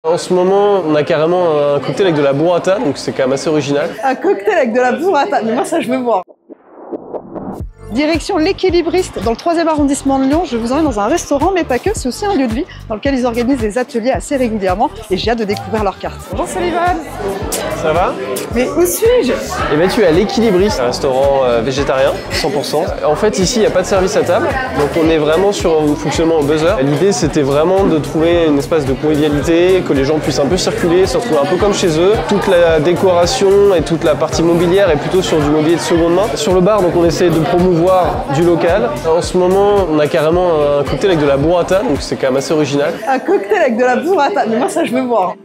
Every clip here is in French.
En ce moment, on a carrément un cocktail avec de la burrata, donc c'est quand même assez original. Un cocktail avec de la burrata, mais moi ça je veux voir. Direction l'Équilibriste, dans le 3e arrondissement de Lyon. Je vous emmène dans un restaurant, mais pas que, c'est aussi un lieu de vie dans lequel ils organisent des ateliers assez régulièrement et j'ai hâte de découvrir leurs cartes. Bonjour Sullivan. Ça va? Mais où suis-je? Eh bien, tu es à l'Équilibriste, un restaurant végétarien, 100%. En fait, ici, il n'y a pas de service à table, donc on est vraiment sur un fonctionnement au buzzer. L'idée, c'était vraiment de trouver une espace de convivialité, que les gens puissent un peu circuler, se retrouver un peu comme chez eux. Toute la décoration et toute la partie mobilière est plutôt sur du mobilier de seconde main. Sur le bar, donc on essaie de promouvoir du local. En ce moment, on a carrément un cocktail avec de la burrata, donc c'est quand même assez original. Un cocktail avec de la burrata, mais moi ça je veux voir.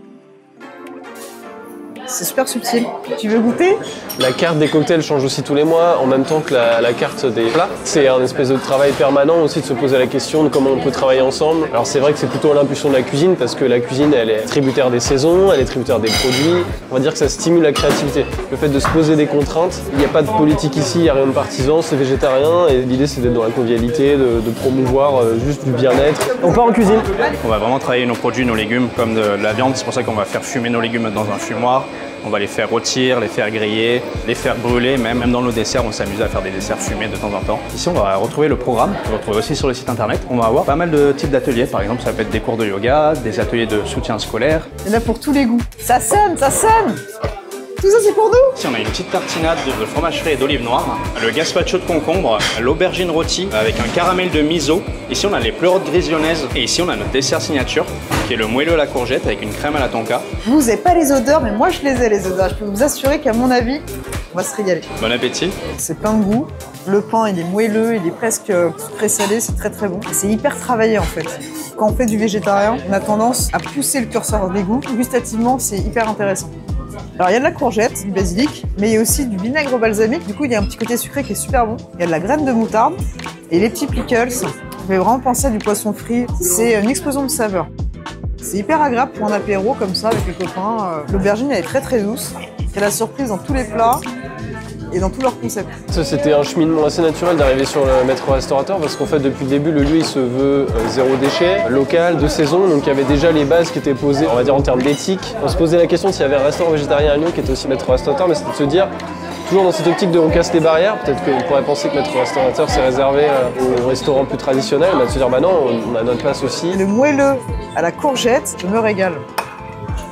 C'est super subtil. Tu veux goûter? La carte des cocktails change aussi tous les mois, en même temps que la carte des plats. C'est un espèce de travail permanent aussi de se poser la question de comment on peut travailler ensemble. Alors c'est vrai que c'est plutôt l'impulsion de la cuisine, parce que la cuisine, elle est tributaire des saisons, elle est tributaire des produits. On va dire que ça stimule la créativité. Le fait de se poser des contraintes, il n'y a pas de politique ici, il n'y a rien de partisan, c'est végétarien, et l'idée c'est d'être dans la convivialité, de promouvoir juste du bien-être. On part en cuisine. On va vraiment travailler nos produits, nos légumes, comme de la viande. C'est pour ça qu'on va faire fumer nos légumes dans un fumoir. On va les faire rôtir, les faire griller, les faire brûler, même dans nos desserts, on s'amuse à faire des desserts fumés de temps en temps. Ici, on va retrouver le programme, on va retrouver aussi sur le site internet. On va avoir pas mal de types d'ateliers, par exemple, ça peut être des cours de yoga, des ateliers de soutien scolaire. Il y en a pour tous les goûts. Ça sonne, ça sonne! Tout ça c'est pour nous? Ici, on a une petite tartinade de fromage frais et d'olive noire, le gazpacho de concombre, l'aubergine rôtie avec un caramel de miso. Ici, on a les pleurotes grises lyonnaises et ici, on a notre dessert signature qui est le moelleux à la courgette avec une crème à la tonka. Vous n'avez pas les odeurs, mais moi je les ai les odeurs. Je peux vous assurer qu'à mon avis, on va se régaler. Bon appétit. C'est plein de goût. Le pain, il est moelleux, il est presque sucré-salé, c'est très très bon. C'est hyper travaillé en fait. Quand on fait du végétarien, on a tendance à pousser le curseur des goûts. Gustativement, c'est hyper intéressant. Alors il y a de la courgette, du basilic, mais il y a aussi du vinaigre balsamique. Du coup, il y a un petit côté sucré qui est super bon. Il y a de la graine de moutarde et les petits pickles. Ça fait vraiment penser à du poisson frit. C'est une explosion de saveurs. C'est hyper agréable pour un apéro comme ça avec les copains. L'aubergine, elle est très très douce. Il y a la surprise dans tous les plats et dans tous leurs concepts. C'était un cheminement assez naturel d'arriver sur le maître restaurateur parce qu'en fait depuis le début le lieu il se veut zéro déchet, local, de saison, donc il y avait déjà les bases qui étaient posées on va dire en termes d'éthique. On se posait la question s'il y avait un restaurant végétarien à Lyon qui était aussi maître restaurateur, mais c'était de se dire toujours dans cette optique de on casse les barrières, peut-être qu'on pourrait penser que maître restaurateur c'est réservé aux restaurants plus traditionnels, mais de se dire bah non, on a notre place aussi. Le moelleux à la courgette, je me régale.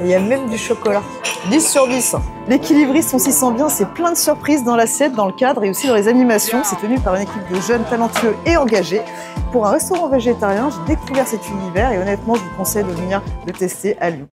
Et il y a même du chocolat. 10 sur 10. L'Équilibriste, on s'y sent bien, c'est plein de surprises dans l'assiette, dans le cadre et aussi dans les animations. C'est tenu par une équipe de jeunes talentueux et engagés. Pour un restaurant végétarien, j'ai découvert cet univers et honnêtement, je vous conseille de venir le tester à Lyon.